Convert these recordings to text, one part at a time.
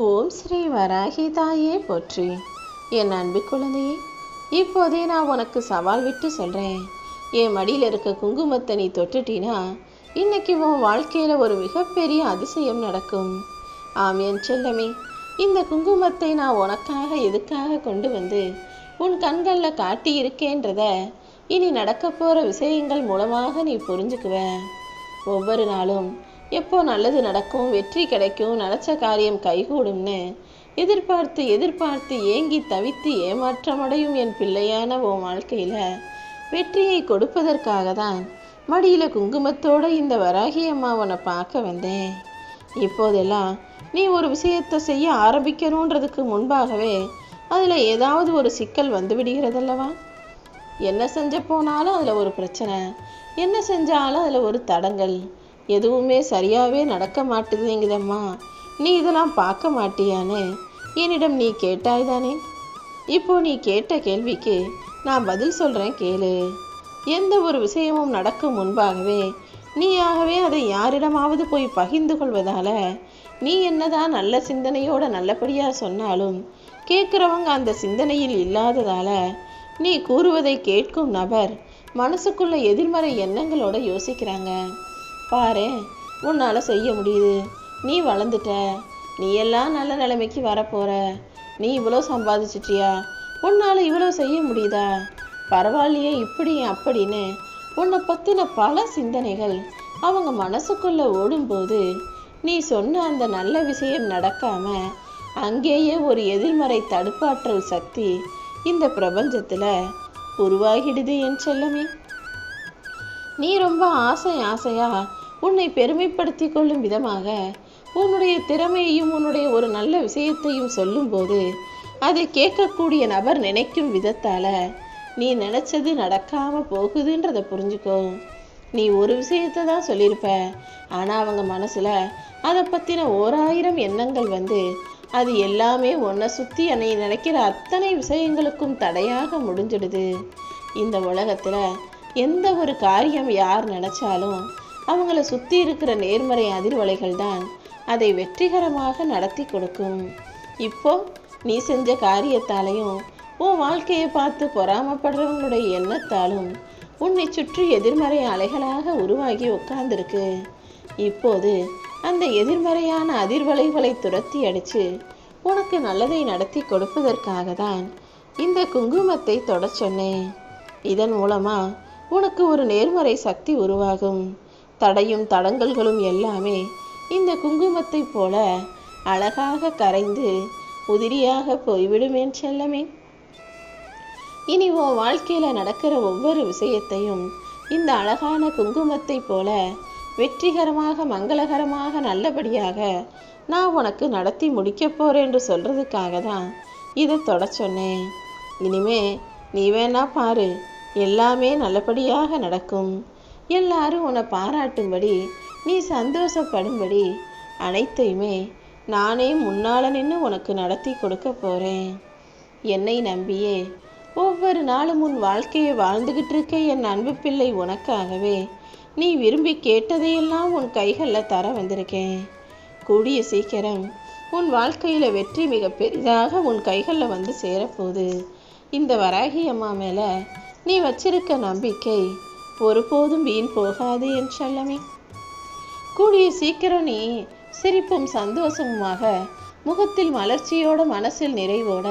ஓம் ஸ்ரீ வராகி தாயே போற்றி. என் அன்பு குழந்தையே, இப்போதே நான் உனக்கு சவால் விட்டு சொல்கிறேன். என் மடியில் இருக்க குங்குமத்தை நீ தொட்டுட்டினா இன்னைக்கு உன் வாழ்க்கையில் ஒரு மிகப்பெரிய அதிசயம் நடக்கும். ஆம் என் செல்லமே, இந்த குங்குமத்தை நான் உனக்காக எதுக்காக கொண்டு வந்து உன் கண்களில் காட்டி இருக்கேன்றத இனி நடக்க போகிற விஷயங்கள் மூலமாக நீ புரிஞ்சுக்குவ. ஒவ்வொரு நாளும் எப்போ நல்லது நடக்கும், வெற்றி கிடைக்கும், நினச்ச காரியம் கைகூடும்னு எதிர்பார்த்து எதிர்பார்த்து ஏங்கி தவித்து ஏமாற்றமடையும் என் பிள்ளையான உன் வாழ்க்கையில் வெற்றியை கொடுப்பதற்காக தான் மடியில் குங்குமத்தோடு இந்த வராகி அம்மா உன்னை பார்க்க வந்தேன். இப்போதெல்லாம் நீ ஒரு விஷயத்தை செய்ய ஆரம்பிக்கணுன்றதுக்கு முன்பாகவே அதில் ஏதாவது ஒரு சிக்கல் வந்து விடுகிறதல்லவா? என்ன செஞ்ச போனாலும் அதில் ஒரு பிரச்சனை, என்ன செஞ்சாலும் அதில் ஒரு தடங்கல், எதுவுமே சரியாகவே நடக்க மாட்டுதுங்குதம்மா, நீ இதெல்லாம் பார்க்க மாட்டியான்னு என்னிடம் நீ கேட்டாய் தானே? இப்போ நீ கேட்ட கேள்விக்கு நான் பதில் சொல்கிறேன், கேளு. எந்த ஒரு விஷயமும் நடக்கும் முன்பாகவே நீயாகவே அதை யாரிடமாவது போய் பகிர்ந்து கொள்வதால் நீ என்னதான் நல்ல சிந்தனையோட நல்லபடியாக சொன்னாலும் கேட்குறவங்க அந்த சிந்தனையில் இல்லாததால் நீ கூறுவதை கேட்கும் நபர் மனசுக்குள்ள எதிர்மறை எண்ணங்களோட யோசிக்கிறாங்க. பாரு, உன்னால் செய்ய முடியுது, நீ வளர்ந்துட்ட, நீ எல்லாம் நல்ல நிலைமைக்கு வரப்போற, நீ இவ்வளோ சம்பாதிச்சிட்டியா, உன்னால் இவ்வளோ செய்ய முடியுதா, பரவாயில்லையே இப்படி அப்படின்னு உன்னை பற்றின பல சிந்தனைகள் அவங்க மனசுக்குள்ளே ஓடும்போது நீ சொன்ன அந்த நல்ல விஷயம் நடக்காம அங்கேயே ஒரு எதிர்மறை தடுப்பாற்றல் சக்தி இந்த பிரபஞ்சத்தில் உருவாகிடுது என் செல்லமே. நீ ரொம்ப ஆசையா உன்னை பெருமைப்படுத்தி கொள்ளும் விதமாக உன்னுடைய திறமையையும் உன்னுடைய ஒரு நல்ல விஷயத்தையும் சொல்லும்போது அதை கேட்கக்கூடிய நபர் நினைக்கும் விதத்தால் நீ நினச்சது நடக்காமல் போகுதுன்றதை புரிஞ்சுக்கோ. நீ ஒரு விஷயத்தை தான் சொல்லியிருப்ப, ஆனால் அவங்க மனசில் அதை பற்றின 1000 எண்ணங்கள் வந்து அது எல்லாமே உன்னை சுற்றி என்னை நினைக்கிற அத்தனை விஷயங்களுக்கும் தடையாக முடிஞ்சிடுது. இந்த உலகத்தில் எந்த ஒரு காரியம் யார் நினச்சாலும் அவங்கள சுற்றி இருக்கிற நேர்மறை அதிர்வலைகள் தான் அதை வெற்றிகரமாக நடத்தி கொடுக்கும். இப்போ நீ செஞ்ச காரியத்தாலையும் உன் வாழ்க்கையை பார்த்து பொறாமப்படுறவங்களுடைய எண்ணத்தாலும் உன்னை சுற்றி எதிர்மறை அலைகளாக உருவாகி உட்கார்ந்துருக்கு. இப்போது அந்த எதிர்மறையான அதிர்வலைகளை துரத்தி அடித்து உனக்கு நல்லதை நடத்தி கொடுப்பதற்காக தான் இந்த குங்குமத்தை தொட சொன்னேன். இதன் மூலமாக உனக்கு ஒரு நேர்மறை சக்தி உருவாகும். தடையும் தடங்கல்களும் எல்லாமே இந்த குங்குமத்தை போல அழகாக கரைந்து உதிரியாக போய்விடுமேன் செல்லமே. இனி உன் வாழ்க்கையில் நடக்கிற ஒவ்வொரு விஷயத்தையும் இந்த அழகான குங்குமத்தை போல வெற்றிகரமாக மங்களகரமாக நல்லபடியாக நான் உனக்கு நடத்தி முடிக்க போறேன் என்று சொல்றதுக்காக தான் இதை தொட சொன்னேன். இனிமே நீ வேணா பாரு, எல்லாமே நல்லபடியாக நடக்கும். எல்லாரும் உன்னை பாராட்டும்படி, நீ சந்தோஷப்படும்படி அனைத்தையுமே நானே முன்னால் நின்று உனக்கு நடத்தி கொடுக்க போகிறேன். என்னை நம்பியே ஒவ்வொரு நாளும் உன் வாழ்க்கையை வாழ்ந்துக்கிட்டு இருக்க என் அன்பு பிள்ளை உனக்காகவே நீ விரும்பி கேட்டதையெல்லாம் உன் கைகளில் தர வந்திருக்கேன். கூடிய சீக்கிரம் உன் வாழ்க்கையில் வெற்றி மிக பெரிதாக உன் கைகளில் வந்து சேரப்போகுது. இந்த வராகி அம்மா மேலே நீ வச்சிருக்க நம்பிக்கை ஒருபோதும் வீண் போகாது என் செல்லமே. கூடிய சீக்கிரம் நீ சிரிப்பும் சந்தோஷமுமாக முகத்தில் மலர்ச்சியோட மனசில் நிறைவோட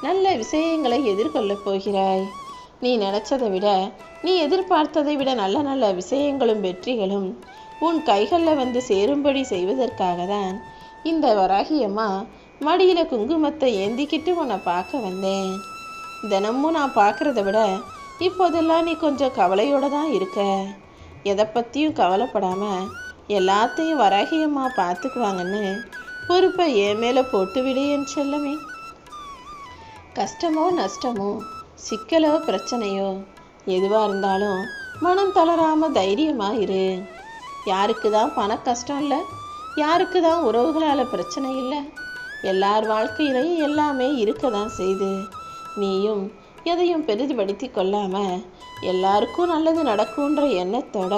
நல்ல விஷயங்களை எதிர்கொள்ளப் போகிறாய். நீ நினைச்சதை விட, நீ எதிர்பார்த்ததை விட நல்ல நல்ல விஷயங்களும் வெற்றிகளும் உன் கைகளில் வந்து சேரும்படி செய்வதற்காக தான் இந்த வராகி அம்மா மடியில் குங்குமத்தை ஏந்திக்கிட்டு உன்னை பார்க்க வந்தேன். தினமும் நான் பார்க்குறத விட இப்போதெல்லாம் நீ கொஞ்சம் கவலையோடு தான் இருக்க. எதை பற்றியும் கவலைப்படாமல் எல்லாத்தையும் வராகி அம்மா பார்த்துக்குவாங்கன்னு பொறுப்பை என் மேலே போட்டு விடு என் செல்லமே. கஷ்டமோ நஷ்டமோ சிக்கலோ பிரச்சனையோ எதுவாக இருந்தாலும் மனம் தளராமல் தைரியமாக இரு. யாருக்கு தான் பண கஷ்டம் இல்லை, யாருக்கு தான் உறவுகளால் பிரச்சனை இல்லை, எல்லார் வாழ்க்கையிலையும் எல்லாமே இருக்க தான் செய்து. நீயும் எதையும் பெரிதுபடுத்தி கொள்ளாமல் எல்லாருக்கும் நல்லது நடக்கும்ன்ற எண்ணத்தோட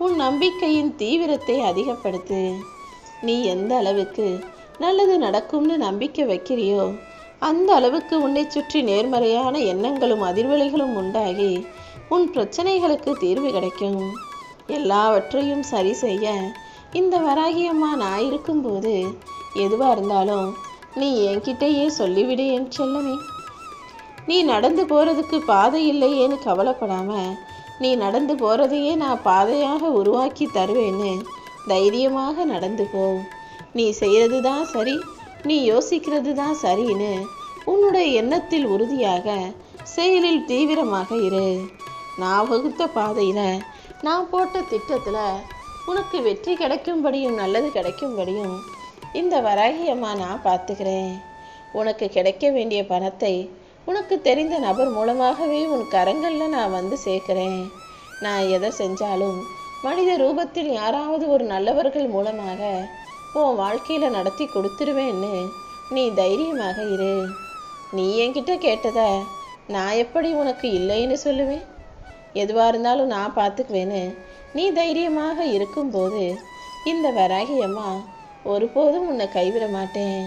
உன் நம்பிக்கையின் தீவிரத்தை அதிகப்படுத்து. நீ எந்த அளவுக்கு நல்லது நடக்கும்னு நம்பிக்கை வைக்கிறியோ அந்த அளவுக்கு உன்னை சுற்றி நேர்மறையான எண்ணங்களும் அதிர்வலைகளும் உண்டாகி உன் பிரச்சனைகளுக்கு தீர்வு கிடைக்கும். எல்லாவற்றையும் சரி செய்ய இந்த வராகியம்மா நான் இருக்கும்போது எதுவாக இருந்தாலும் நீ என்கிட்டயே சொல்லிவிடு என் செல்லமே. நீ நடந்து போகிறதுக்கு பாதை இல்லையேன்னு கவலைப்படாம நீ நடந்து போகிறதையே நான் பாதையாக உருவாக்கி தருவேன்னு தைரியமாக நடந்து போ. நீ செய்கிறது தான் சரி, நீ யோசிக்கிறது தான் சரின்னு உன்னுடைய எண்ணத்தில் உறுதியாக செயலில் தீவிரமாக இரு. நான் வகுத்த பாதையில் நான் போட்ட திட்டத்தில் உனக்கு வெற்றி கிடைக்கும்படியும் நல்லது கிடைக்கும்படியும் இந்த வராகியம்மா நான் பார்த்துக்கிறேன். உனக்கு கிடைக்க வேண்டிய பணத்தை உனக்கு தெரிந்த நபர் மூலமாகவே உன் கரங்களில் நான் வந்து சேர்க்கிறேன். நான் எதை செஞ்சாலும் மனித ரூபத்தில் யாராவது ஒரு நல்லவர்கள் மூலமாக உன் வாழ்க்கையில் நடத்தி கொடுத்துருவேன்னு நீ தைரியமாக இரு. நீ என்கிட்ட கேட்டதை நான் எப்படி உனக்கு இல்லைன்னு சொல்லுவேன்? எதுவாக இருந்தாலும் நான் பார்த்துக்குவேன்னு நீ தைரியமாக இருக்கும்போது இந்த வராகியம்மா ஒருபோதும் உன்னை கைவிட மாட்டேன்.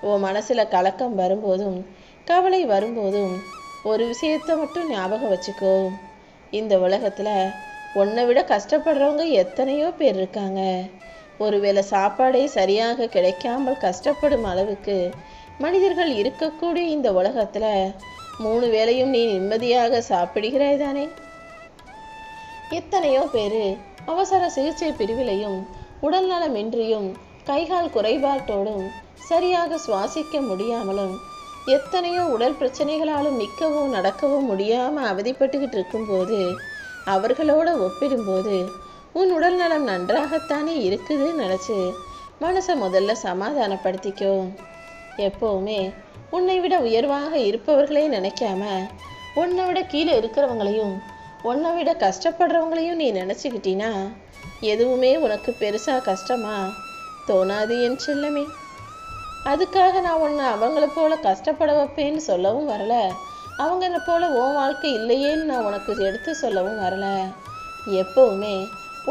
உன் மனசில் கலக்கம் வரும்போதும் கவலை வரும்போதும் ஒரு விஷயத்தை மட்டும் ஞாபகம் வச்சுக்கோ. இந்த உலகத்தில் உன்னை விட கஷ்டப்படுறவங்க எத்தனையோ பேர் இருக்காங்க. ஒருவேளை சாப்பாடே சரியாக கிடைக்காமல் கஷ்டப்படும் அளவுக்கு மனிதர்கள் இருக்கக்கூடிய இந்த உலகத்தில் 3 வேளையும் நீ நிம்மதியாக சாப்பிடுகிறாய் தானே? எத்தனையோ பேர் அவசர சிகிச்சை பிரிவிலையும் உடல் நலமின்றியும் கைகால் குறைபாட்டோடும் சரியாக சுவாசிக்க முடியாமலும் எத்தனையோ உடல் பிரச்சனைகளாலும் நிற்கவும் நடக்கவும் முடியாமல் அவதிப்பட்டுக்கிட்டு இருக்கும்போது அவர்களோட ஒப்பிடும்போது உன் உடல் நலம் நன்றாகத்தானே இருக்குதுன்னு நினச்சி மனசை முதல்ல சமாதானப்படுத்திக்கோ. எப்போவுமே உன்னை விட உயர்வாக இருப்பவர்களே நினைக்காம உன்னை விட கீழே இருக்கிறவங்களையும் உன்னை விட கஷ்டப்படுறவங்களையும் நீ நினச்சிக்கிட்டீன்னா எதுவுமே உனக்கு பெருசாக கஷ்டமா தோணாது என் செல்லமே. அதுக்காக நான் உன்னை அவங்கள போல கஷ்டப்பட வைப்பேன்னு சொல்லவும் வரல, அவங்கள போல உன் வாழ்க்கை இல்லையேன்னு நான் உனக்கு எடுத்து சொல்லவும் வரல. எப்போவுமே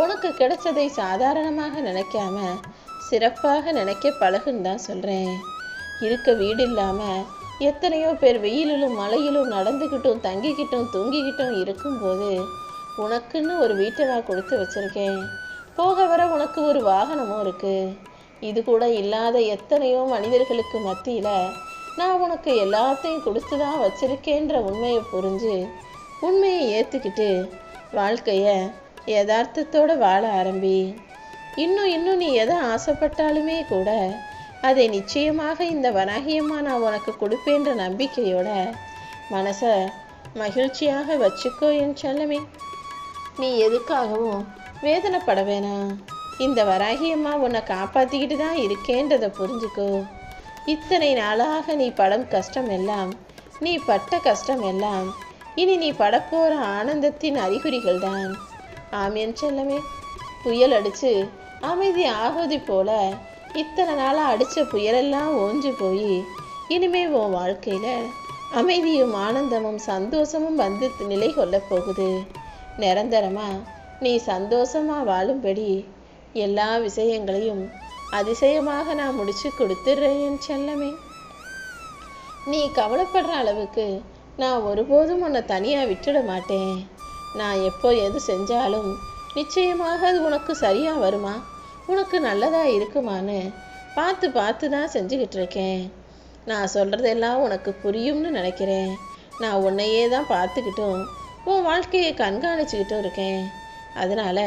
உனக்கு கிடைச்சதை சாதாரணமாக நினைக்காம சிறப்பாக நினைக்க பழகுன்னு தான் சொல்கிறேன். இருக்க வீடு இல்லாமல் எத்தனையோ பேர் வெயிலிலும் மழையிலும் நடந்துக்கிட்டும் தங்கிக்கிட்டும் தூங்கிக்கிட்டும் இருக்கும்போது உனக்குன்னு ஒரு வீட்டை நான் கொடுத்து வச்சுருக்கேன். போக வர உனக்கு ஒரு வாகனமும் இருக்குது. இது கூட இல்லாத எத்தனையோ மனிதர்களுக்கு மத்தியில் நான் உனக்கு எல்லாத்தையும் கொடுத்து தான் வச்சிருக்கேன்ற உண்மையை புரிஞ்சு உண்மையை ஏற்றுக்கிட்டு வாழ்க்கையை யதார்த்தத்தோடு வாழ ஆரம்பி. இன்னும் நீ எதை ஆசைப்பட்டாலுமே கூட அதை நிச்சயமாக இந்த வராகியம்மா நான் உனக்கு கொடுப்பேன்ற நம்பிக்கையோட மனசை மகிழ்ச்சியாக வச்சுக்கோ என் செல்லமே. நீ எதுக்காகவும் வேதனைப்பட வேணாம். இந்த வராகியம்மா உன்னை காப்பாற்றிக்கிட்டு தான் இருக்கேன்றதை புரிஞ்சுக்கோ. இத்தனை நாளாக நீ படும் கஷ்டம் எல்லாம், நீ பட்ட கஷ்டம் எல்லாம் இனி நீ படப்போகிற ஆனந்தத்தின் அறிகுறிகள் தான். ஆமேன் செல்லமே. புயல் அடித்து அமைதி ஆகுதி போல இத்தனை நாளாக அடித்த புயலெல்லாம் ஓஞ்சு போய் இனிமே உன் வாழ்க்கையில் அமைதியும் ஆனந்தமும் சந்தோஷமும் வந்து நிலை கொள்ள போகுது. நிரந்தரமாக நீ சந்தோஷமாக வாழும்படி எல்லா விஷயங்களையும் அதிசயமாக நான் முடிச்சு கொடுத்துட்றேன் என் செல்லமே. நீ கவலைப்படுற அளவுக்கு நான் ஒருபோதும் உன்னை தனியாக விட்டுட மாட்டேன். நான் எப்போ எது செஞ்சாலும் நிச்சயமாக அது உனக்கு சரியாக வருமா, உனக்கு நல்லதாக இருக்குமான்னு பார்த்து தான் செஞ்சுக்கிட்டு இருக்கேன். நான் சொல்கிறதெல்லாம் உனக்கு புரியும்னு நினைக்கிறேன். நான் உன்னையே தான் பார்த்துக்கிட்டும் உன் வாழ்க்கையை கண்காணிச்சுக்கிட்டும் இருக்கேன். அதனால்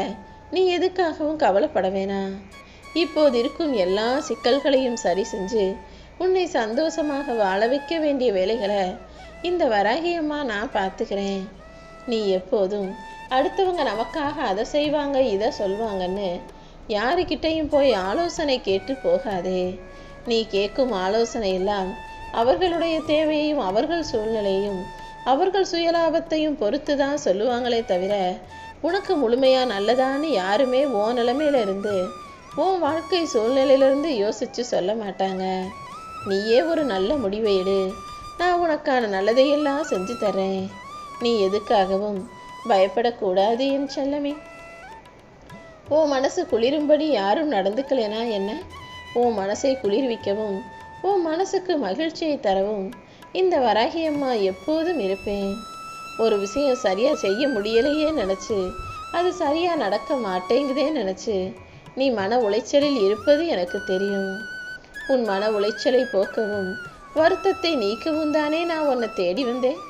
நீ எதுக்காகவும் கவலைப்பட வேணாம். இப்போது இருக்கும் எல்லா சிக்கல்களையும் சரி செஞ்சு உன்னை சந்தோஷமாக வாழ வைக்க வேண்டிய வேலைகளை இந்த வராகியம்மா நான் பார்த்துக்கிறேன். நீ எப்போதும் அடுத்தவங்க நமக்காக அதை செய்வாங்க இதை சொல்வாங்கன்னு யாருக்கிட்டையும் போய் ஆலோசனை கேட்டு போகாதே. நீ கேட்கும் ஆலோசனை எல்லாம் அவர்களுடைய தேவையையும் அவர்கள் சூழ்நிலையும் அவர்கள் சுயலாபத்தையும் பொறுத்து தான் சொல்லுவாங்களே தவிர உனக்கு முழுமையாக நல்லதான்னு யாருமே உன் நிலைமையிலிருந்து உன் வாழ்க்கை சூழ்நிலையிலிருந்து யோசித்து சொல்ல மாட்டாங்க. நீயே ஒரு நல்ல முடிவை எடு. நான் உனக்கான நல்லதையெல்லாம் செஞ்சு தர்றேன். நீ எதுக்காகவும் பயப்படக்கூடாது என் செல்லமே. உன் மனசு குளிரும்படி யாரும் நடந்துக்கலைனா என்ன? உன் மனசை குளிர்விக்கவும் உன் மனசுக்கு மகிழ்ச்சியை தரவும் இந்த வராகி அம்மா எப்போதும் இருப்பேன். ஒரு விஷயம் சரியா செய்ய முடியலையே நினைச்சு, அது சரியா நடக்க மாட்டேங்குதே நினைச்சு நீ மன உளைச்சலில் இருப்பது எனக்கு தெரியும். உன் மன உளைச்சலை போக்கவும் வருத்தத்தை நீக்கவும் தானே நான் உன்னை தேடி வந்தேன்.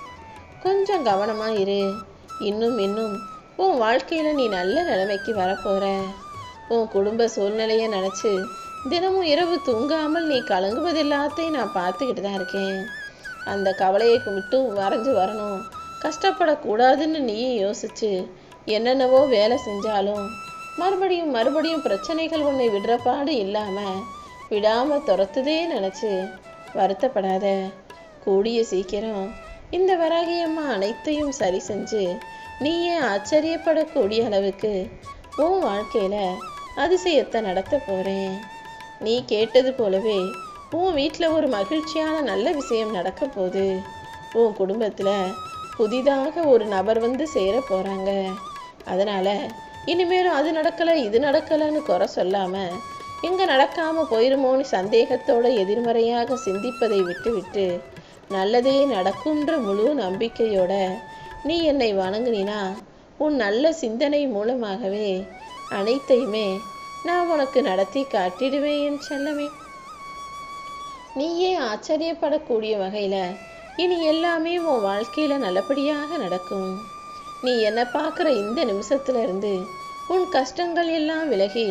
கொஞ்சம் கவனமா இரு. இன்னும் உன் வாழ்க்கையில நீ நல்ல நிலைமைக்கு வரப்போற. உன் குடும்ப சூழ்நிலையை நினைச்சு தினமும் இரவு தூங்காமல் நீ கலங்குவது எல்லாத்தையும் நான் பார்த்துக்கிட்டு தான் இருக்கேன். அந்த கவலையை விட்டு மறைஞ்சு வரணும், கஷ்டப்படக்கூடாதுன்னு நீயும் யோசிச்சு என்னென்னவோ வேலை செஞ்சாலும் மறுபடியும் பிரச்சனைகள் உன்னை விடுறப்பாடு விடாம துரத்துதே நினைச்சு வருத்தப்படாத. கூடிய சீக்கிரம் இந்த வராகி அம்மா அனைத்தையும் சரி செஞ்சு நீயே ஆச்சரியப்படக்கூடிய அளவுக்கு உன் வாழ்க்கையில அதிசயத்தை நடத்த போறேன். நீ கேட்டது போலவே உன் வீட்டில் ஒரு மகிழ்ச்சியான நல்ல விஷயம் நடக்க போகுது. உன் குடும்பத்துல புதிதாக ஒரு நபர் வந்து சேர போறாங்க. அதனால இனிமேலும் அது நடக்கலை இது நடக்கலைன்னு குறை சொல்லாம எங்க நடக்காம போயிருமோன்னு சந்தேகத்தோட எதிர்மறையாக சிந்திப்பதை விட்டு நல்லதே நடக்கும்ன்ற முழு நம்பிக்கையோட நீ என்னை வணங்குனினா உன் நல்ல சிந்தனை மூலமாகவே அனைத்தையுமே நான் உனக்கு நடத்தி காட்டிடுவேன் என் செல்லமே. நீயே ஆச்சரியப்படக்கூடிய வகையில இனி எல்லாமே உன் வாழ்க்கையில நல்லபடியாக நடக்கும். நீ என்னை பார்க்குற இந்த நிமிஷத்துல இருந்து உன் கஷ்டங்கள் எல்லாம் விலகி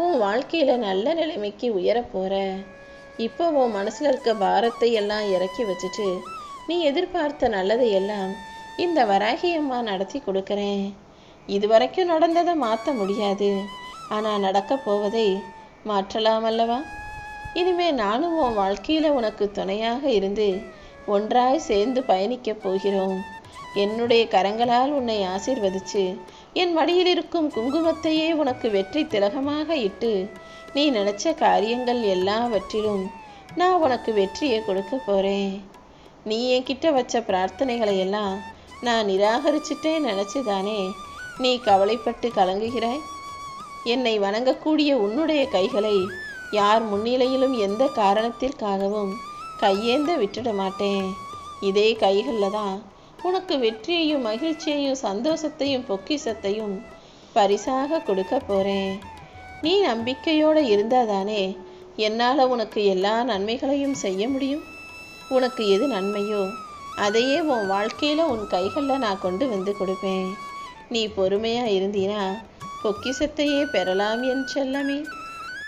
உன் வாழ்க்கையில நல்ல நிலைமைக்கு உயர போற. இப்போ உன் மனசுல இருக்க பாரத்தை எல்லாம் இறக்கி வச்சுட்டு நீ எதிர்பார்த்த நல்லதை எல்லாம் இந்த வராகி அம்மா நடத்தி கொடுக்குறேன். இது வரைக்கும் நடந்ததை மாற்ற முடியாது, ஆனா நடக்க போவதை மாற்றலாம் அல்லவா? இனிமே நானும் உன் வாழ்க்கையில உனக்கு துணையாக இருந்து ஒன்றாய் சேர்ந்து பயணிக்க போகிறோம். என்னுடைய கரங்களால் உன்னை ஆசீர்வதிச்சு என் மடியில் இருக்கும் குங்குமத்தையே உனக்கு வெற்றி திலகமாக இட்டு நீ நினைச்ச காரியங்கள் எல்லாவற்றிலும் நான் உனக்கு வெற்றியை கொடுக்க போறேன். நீ என்கிட்ட வச்ச பிரார்த்தனைகளை எல்லாம் நான் நிராகரிச்சுட்டே நினைச்சுதானே நீ கவலைப்பட்டு கலங்குகிறாய். என்னை வணங்கக்கூடிய உன்னுடைய கைகளை யார் முன்னிலையிலும் எந்த காரணத்திற்காகவும் கையேந்த விட்டுட மாட்டேன். இதே கைகளில் தான் உனக்கு வெற்றியையும் மகிழ்ச்சியையும் சந்தோஷத்தையும் பொக்கிஷத்தையும் பரிசாக கொடுக்க போறேன். நீ நம்பிக்கையோடு இருந்தாதானே என்னால் உனக்கு எல்லா நன்மைகளையும் செய்ய முடியும். உனக்கு எது நன்மையோ அதையே உன் வாழ்க்கையில் உன் கைகளில் நான் கொண்டு வந்து கொடுப்பேன். நீ பொறுமையாக இருந்தீனா பொக்கிஷத்தையே பெறலாம் என் செல்லமே.